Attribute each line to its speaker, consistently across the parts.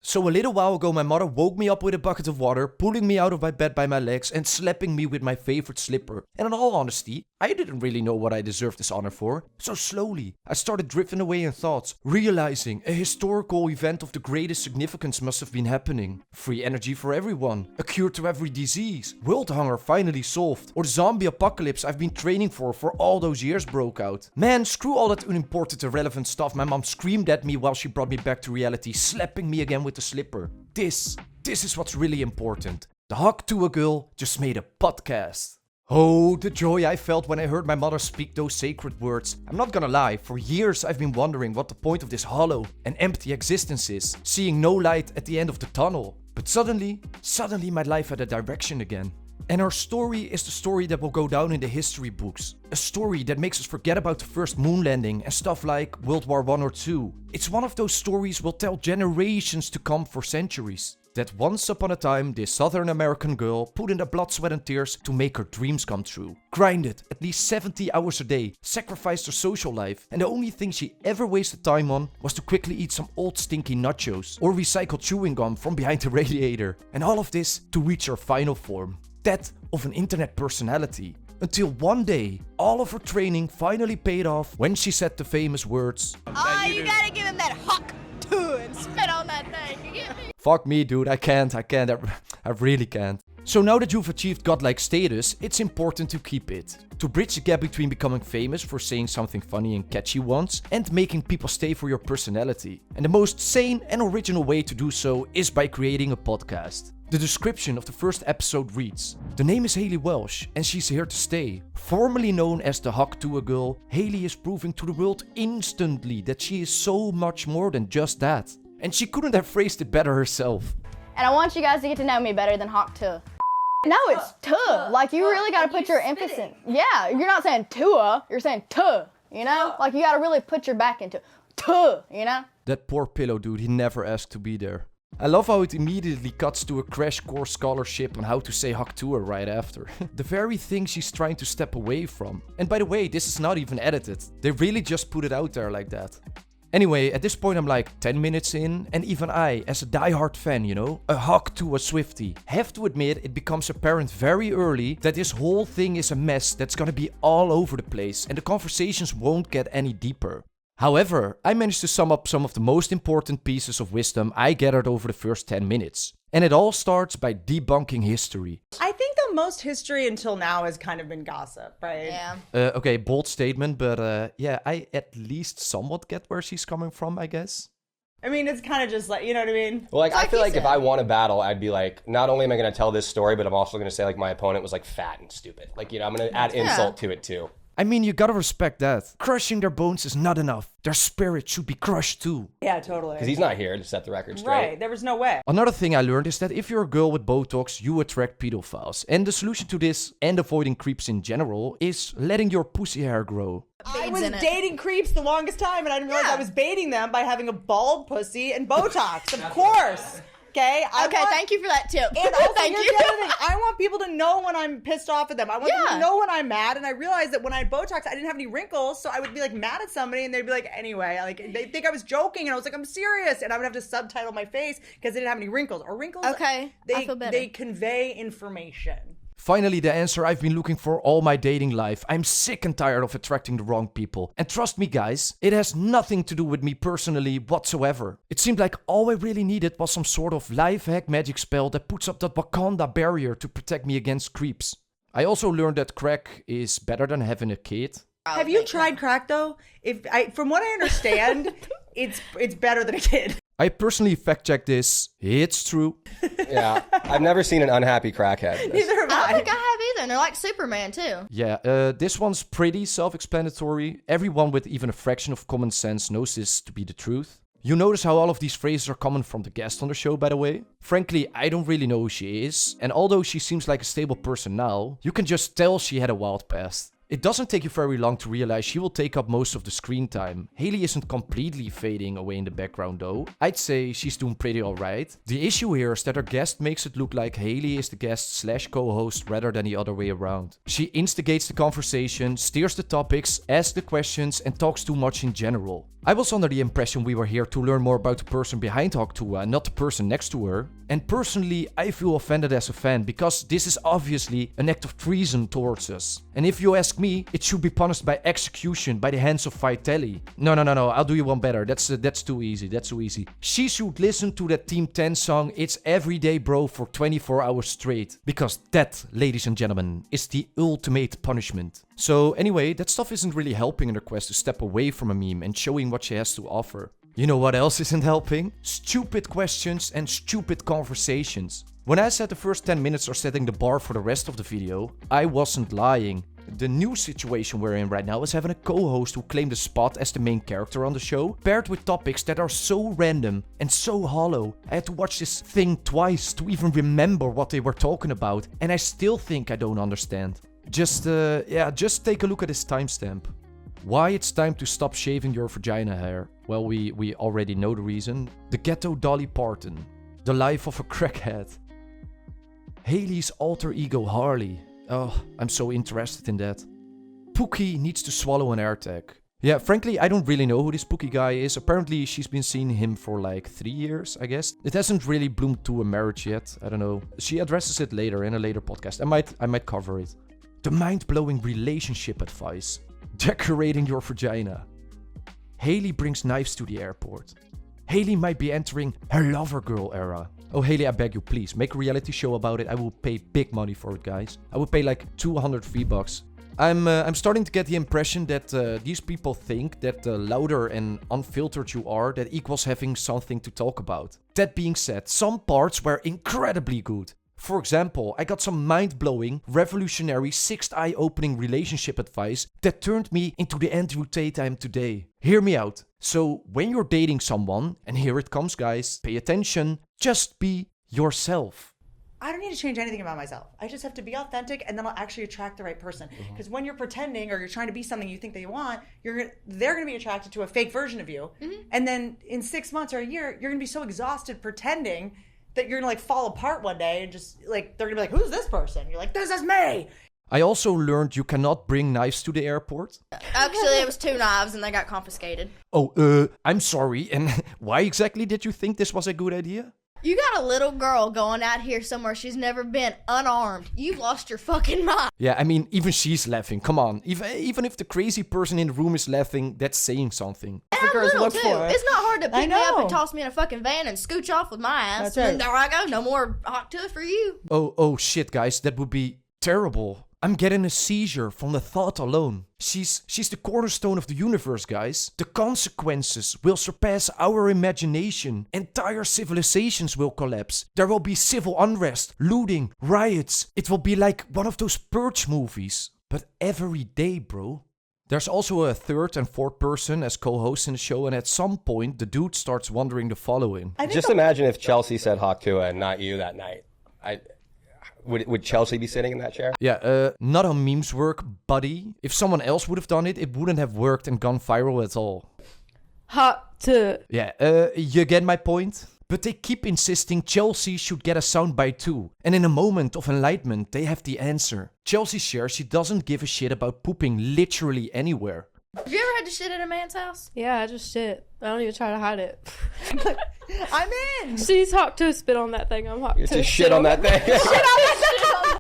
Speaker 1: So a little while ago my mother woke me up with a bucket of water, pulling me out of my bed by my legs and slapping me with my favorite slipper. And in all honesty, I didn't really know what I deserved this honor for. So slowly, I started drifting away in thoughts, realizing a historical event of the greatest significance must have been happening. Free energy for everyone, a cure to every disease, world hunger finally solved, or the zombie apocalypse I've been training for all those years broke out. Man, screw all that unimportant irrelevant stuff my mom screamed at me while she brought me back to reality, slapping me again with the slipper. This is what's really important. The Talk Tuah girl just made a podcast. Oh, the joy I felt when I heard my mother speak those sacred words. I'm not gonna lie, for years I've been wondering what the point of this hollow and empty existence is, seeing no light at the end of the tunnel. But suddenly my life had a direction again. And our story is the story that will go down in the history books. A story that makes us forget about the first moon landing and stuff like World War I or II. It's one of those stories we'll tell generations to come for centuries. That once upon a time, this Southern American girl put in the blood, sweat and tears to make her dreams come true. Grinded at least 70 hours a day, sacrificed her social life, and the only thing she ever wasted time on was to quickly eat some old stinky nachos or recycled chewing gum from behind the radiator. And all of this to reach her final form. That of an internet personality. Until one day, all of her training finally paid off when she said the famous words,
Speaker 2: "Oh, you gotta give him that Talk Tuah and spit on that thing, you get me?"
Speaker 1: Fuck me, dude, I can't, I really can't. So now that you've achieved godlike status, it's important to keep it. To bridge the gap between becoming famous for saying something funny and catchy once, and making people stay for your personality. And the most sane and original way to do so is by creating a podcast. The description of the first episode reads, "The name is Haley Welsh and she's here to stay. Formerly known as the Talk Tuah girl, Haley is proving to the world instantly that she is so much more than just that." And she couldn't have phrased it better herself.
Speaker 2: And I want you guys to get to know me better than Talk Tuah. No, it's tuh. Like, you really gotta put your emphasis. Yeah, you're not saying tuah, you're saying tuh, you know? Like, you gotta really put your back into tuh, you know?
Speaker 1: That poor pillow dude, he never asked to be there. I love how it immediately cuts to a crash course scholarship on how to say Talk Tuah right after. The very thing she's trying to step away from. And by the way, this is not even edited. They really just put it out there like that. Anyway, at this point I'm like 10 minutes in, and even I, as a diehard fan, you know, a Talk Tuah Swiftie, have to admit it becomes apparent very early that this whole thing is a mess that's gonna be all over the place, and the conversations won't get any deeper. However, I managed to sum up some of the most important pieces of wisdom I gathered over the first 10 minutes. And it all starts by debunking history.
Speaker 3: I think the most history until now has kind of been gossip, right?
Speaker 2: Yeah.
Speaker 1: Okay, bold statement, but yeah, I at least somewhat get where she's coming from, I guess.
Speaker 3: I mean, it's kind of just like, you know what I mean?
Speaker 4: Well, like I
Speaker 2: Like
Speaker 4: feel
Speaker 2: you
Speaker 4: like if
Speaker 2: said.
Speaker 4: I won a battle, I'd be like, not only am I going to tell this story, but I'm also going to say like my opponent was like fat and stupid. Like, you know, I'm going to add insult to it too.
Speaker 1: I mean, you gotta respect that. Crushing their bones is not enough. Their spirit should be crushed too.
Speaker 3: Yeah, totally.
Speaker 4: Because he's not here to set the record straight.
Speaker 3: Right, there was no way.
Speaker 1: Another thing I learned is that if you're a girl with Botox, you attract pedophiles. And the solution to this, and avoiding creeps in general, is letting your pussy hair grow.
Speaker 3: I
Speaker 2: Beads
Speaker 3: was
Speaker 2: in it.
Speaker 3: dating creeps the longest time, and I didn't realize
Speaker 2: Yeah.
Speaker 3: I was baiting them by having a bald pussy and Botox. Of course. Okay?
Speaker 2: Okay, thank you for that tip.
Speaker 3: And also,
Speaker 2: Thank
Speaker 3: here's
Speaker 2: you.
Speaker 3: the other thing. I want people to know when I'm pissed off at them. I want them
Speaker 2: Yeah.
Speaker 3: to know when I'm mad. And I realized that when I had Botox, I didn't have any wrinkles. So I would be like mad at somebody and they'd be like, anyway, like they think I was joking. And I was like, I'm serious. And I would have to subtitle my face because they didn't have any wrinkles. Or wrinkles,
Speaker 2: Okay,
Speaker 3: they,
Speaker 2: I feel better.
Speaker 3: they convey information.
Speaker 1: Finally, the answer I've been looking for all my dating life. I'm sick and tired of attracting the wrong people. And trust me guys, it has nothing to do with me personally whatsoever. It seemed like all I really needed was some sort of life hack magic spell that puts up that Wakanda barrier to protect me against creeps. I also learned that crack is better than having a kid.
Speaker 3: Have you tried crack though? From what I understand, it's better than a kid.
Speaker 1: I personally fact-checked this. It's true.
Speaker 4: Yeah. I've never seen an unhappy crackhead.
Speaker 3: Neither have
Speaker 2: I don't
Speaker 3: I.
Speaker 2: think I have either. And they're like Superman too.
Speaker 1: Yeah, this one's pretty self-explanatory. Everyone with even a fraction of common sense knows this to be the truth. You notice how all of these phrases are coming from the guest on the show, by the way? Frankly, I don't really know who she is, and although she seems like a stable person now, you can just tell she had a wild past. It doesn't take you very long to realize she will take up most of the screen time. Haley isn't completely fading away in the background though. I'd say she's doing pretty alright. The issue here is that her guest makes it look like Haley is the guest slash co-host rather than the other way around. She instigates the conversation, steers the topics, asks the questions, and talks too much in general. I was under the impression we were here to learn more about the person behind Talk Tuah and not the person next to her. And personally, I feel offended as a fan because this is obviously an act of treason towards us. And if you ask me, it should be punished by execution by the hands of Vitelli. No, I'll do you one better. That's too easy. She should listen to that Team 10 song, It's Everyday Bro, for 24 hours straight. Because that, ladies and gentlemen, is the ultimate punishment. So anyway, that stuff isn't really helping in her quest to step away from a meme and showing what she has to offer. You know what else isn't helping? Stupid questions and stupid conversations. When I said the first 10 minutes are setting the bar for the rest of the video, I wasn't lying. The new situation we're in right now is having a co-host who claimed a spot as the main character on the show, paired with topics that are so random and so hollow. I had to watch this thing twice to even remember what they were talking about, and I still think I don't understand. Just take a look at this timestamp. Why it's time to stop shaving your vagina hair? Well, we already know the reason. The ghetto Dolly Parton. The life of a crackhead. Haley's alter ego Harley. Oh, I'm so interested in that. Pookie needs to swallow an AirTag. Yeah, frankly, I don't really know who this Pookie guy is. Apparently, she's been seeing him for like 3 years, I guess. It hasn't really bloomed to a marriage yet. I don't know. She addresses it later in a later podcast. I might cover it. The mind-blowing relationship advice. Decorating your vagina. Haley brings knives to the airport. Haley might be entering her lover girl era. Oh, Haley, I beg you, please, make a reality show about it. I will pay big money for it, guys. I would pay like 200 V-bucks. I'm starting to get the impression that these people think that the louder and unfiltered you are, that equals having something to talk about. That being said, some parts were incredibly good. For example, I got some mind-blowing, revolutionary, sixth eye-opening relationship advice that turned me into the Andrew Tate I am today. Hear me out. So, when you're dating someone, and here it comes guys, pay attention, just be yourself.
Speaker 3: I don't need to change anything about myself. I just have to be authentic, and then I'll actually attract the right person. Because when you're pretending or you're trying to be something you think they want, they're going to be attracted to a fake version of you. And then in 6 months or a year, you're going to be so exhausted pretending that you're going to like fall apart one day and just like, they're going to be like, who's this person? You're like, this is me.
Speaker 1: I also learned you cannot bring knives to the airport.
Speaker 2: Actually, it was 2 knives and they got confiscated.
Speaker 1: Oh, I'm sorry. And why exactly did you think this was a good idea?
Speaker 2: You got a little girl going out here somewhere she's never been, unarmed. You lost your fucking mind.
Speaker 1: Yeah, I mean, even she's laughing. Come on. Even if the crazy person in the room is laughing, that's saying something.
Speaker 2: And I'm little, too. It's not hard to pick me up and toss me in a fucking van and scooch off with my ass.
Speaker 3: That's right.
Speaker 2: And there I go. No more hot tuah for you.
Speaker 1: Oh shit, guys. That would be terrible. I'm getting a seizure from the thought alone. She's the cornerstone of the universe, guys. The consequences will surpass our imagination. Entire civilizations will collapse. There will be civil unrest, looting, riots. It will be like one of those Purge movies. But every day, bro. There's also a third and fourth person as co-hosts in the show, and at some point, the dude starts wondering the following.
Speaker 4: Just imagine if Chelsea said Talk Tuah and not you that night. Would Chelsea be sitting in that chair?
Speaker 1: Yeah, not how memes work, buddy. If someone else would have done it, it wouldn't have worked and gone viral at all.
Speaker 5: Hot tuah.
Speaker 1: Yeah, you get my point? But they keep insisting Chelsea should get a soundbite too. And in a moment of enlightenment, they have the answer. Chelsea shares she doesn't give a shit about pooping literally anywhere.
Speaker 2: Have you ever had to shit at a man's house?
Speaker 5: Yeah, I just shit. I don't even try to hide it.
Speaker 3: I'm in.
Speaker 5: She's Talk Tuah, spit on that thing. I'm Talk Tuah.
Speaker 4: Just shit on that thing.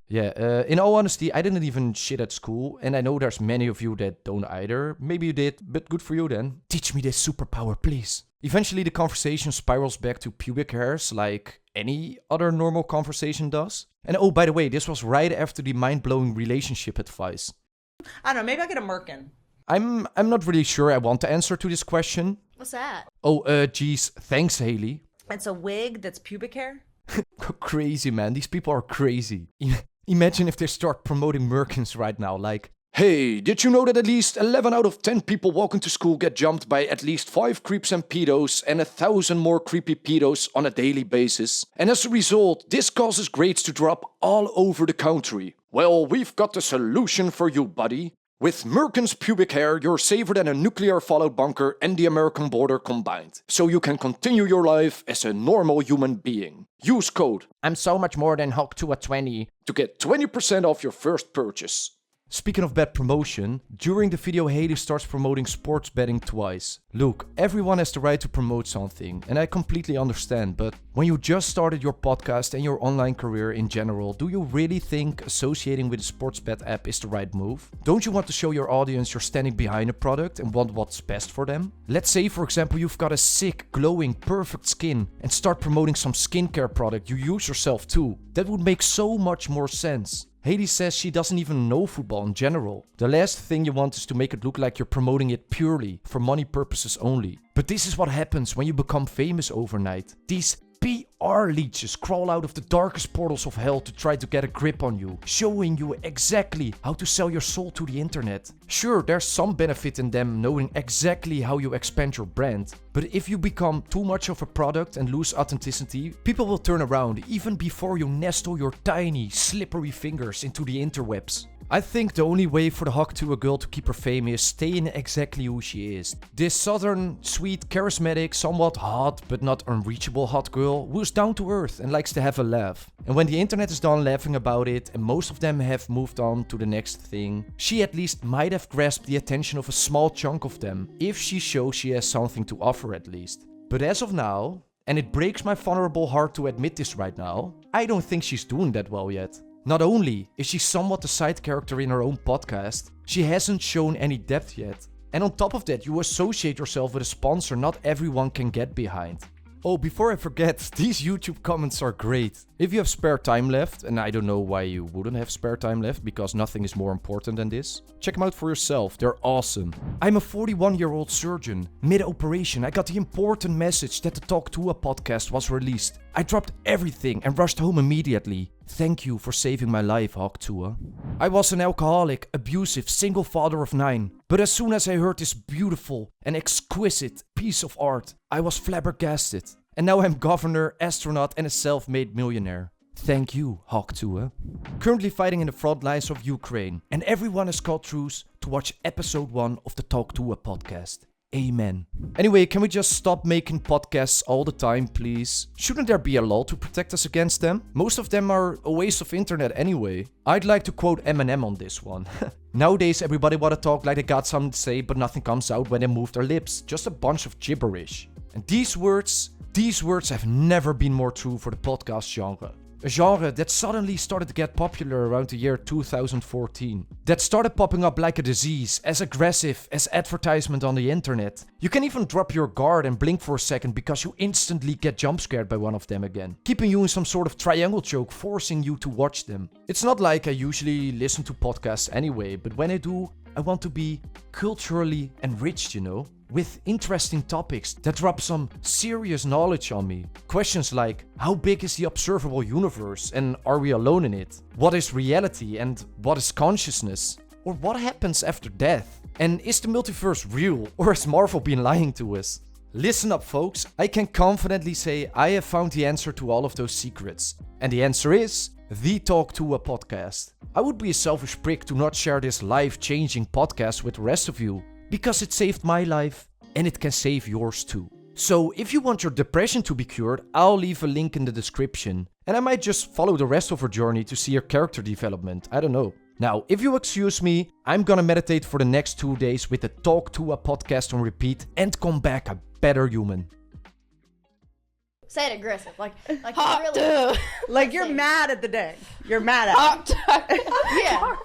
Speaker 1: Yeah, in all honesty, I didn't even shit at school. And I know there's many of you that don't either. Maybe you did, but good for you then. Teach me this superpower, please. Eventually the conversation spirals back to pubic hairs like any other normal conversation does. And oh, by the way, this was right after the mind-blowing relationship advice.
Speaker 3: I don't know, maybe I'll get a merkin.
Speaker 1: I'm not really sure I want the answer to this question.
Speaker 2: What's that?
Speaker 1: Oh, geez, thanks, Haley.
Speaker 3: It's a wig that's pubic hair.
Speaker 1: Crazy, man. These people are crazy. Imagine if they start promoting merkins right now, like, hey, did you know that at least 11 out of 10 people walking to school get jumped by at least 5 creeps and pedos and 1,000 more creepy pedos on a daily basis? And as a result, this causes grades to drop all over the country. Well, we've got the solution for you, buddy. With Merkin's pubic hair, you're safer than a nuclear fallout bunker and the American border combined. So you can continue your life as a normal human being. Use code I'm so much more than Talk Tuah 20 to get 20% off your first purchase. Speaking of bad promotion, during the video Haley starts promoting sports betting twice. Look, everyone has the right to promote something, and I completely understand, but when you just started your podcast and your online career in general, do you really think associating with a sports bet app is the right move? Don't you want to show your audience you're standing behind a product and want what's best for them? Let's say, for example, you've got a sick, glowing, perfect skin and start promoting some skincare product you use yourself too. That would make so much more sense. Haley says she doesn't even know football in general. The last thing you want is to make it look like you're promoting it purely for money purposes only. But this is what happens when you become famous overnight. These PR leeches crawl out of the darkest portals of hell to try to get a grip on you, showing you exactly how to sell your soul to the internet. Sure, there's some benefit in them knowing exactly how you expand your brand, but if you become too much of a product and lose authenticity, people will turn around even before you nestle your tiny, slippery fingers into the interwebs. I think the only way for the Talk Tuah girl to keep her fame is staying exactly who she is. This southern, sweet, charismatic, somewhat hot but not unreachable hot girl who's down to earth and likes to have a laugh. And when the internet is done laughing about it and most of them have moved on to the next thing, she at least might have grasped the attention of a small chunk of them, if she shows she has something to offer at least. But as of now, and it breaks my vulnerable heart to admit this right now, I don't think she's doing that well yet. Not only is she somewhat a side character in her own podcast, she hasn't shown any depth yet. And on top of that, you associate yourself with a sponsor not everyone can get behind. Oh, before I forget, these YouTube comments are great. If you have spare time left, and I don't know why you wouldn't have spare time left, because nothing is more important than this, check them out for yourself, they're awesome. I'm a 41-year-old surgeon. Mid-operation, I got the important message that the Talk Tuah podcast was released. I dropped everything and rushed home immediately. Thank you for saving my life, Talk Tuah. I was an alcoholic, abusive, single father of 9. But as soon as I heard this beautiful and exquisite piece of art, I was flabbergasted. And now I'm governor, astronaut and a self-made millionaire. Thank you, Talk Tuah. Currently fighting in the front lines of Ukraine. And everyone has called truce to watch episode 1 of the Talk Tuah podcast. Amen. Anyway, can we just stop making podcasts all the time, please? Shouldn't there be a law to protect us against them? Most of them are a waste of internet anyway. I'd like to quote Eminem on this one. Nowadays, everybody wanna talk like they got something to say, but nothing comes out when they move their lips. Just a bunch of gibberish. And these words have never been more true for the podcast genre. A genre that suddenly started to get popular around the year 2014. That started popping up like a disease, as aggressive as advertisement on the internet. You can even drop your guard and blink for a second because you instantly get jump scared by one of them again. Keeping you in some sort of triangle choke, forcing you to watch them. It's not like I usually listen to podcasts anyway, but when I do, I want to be culturally enriched, you know? With interesting topics that drop some serious knowledge on me. Questions like, how big is the observable universe and are we alone in it? What is reality and what is consciousness? Or what happens after death? And is the multiverse real or has Marvel been lying to us? Listen up folks, I can confidently say I have found the answer to all of those secrets. And the answer is the Talk Tuah podcast. I would be a selfish prick to not share this life-changing podcast with the rest of you. Because it saved my life, and it can save yours too. So if you want your depression to be cured, I'll leave a link in the description. And I might just follow the rest of her journey to see her character development, I don't know. Now, if you excuse me, I'm gonna meditate for the next 2 days with the Talk Tuah podcast on repeat and come back a better human.
Speaker 2: Say it aggressive, like
Speaker 5: Talk
Speaker 2: you really.
Speaker 5: Tuah.
Speaker 3: Like you're mad at the day. You're mad at
Speaker 5: Talk Tuah.
Speaker 2: Yeah.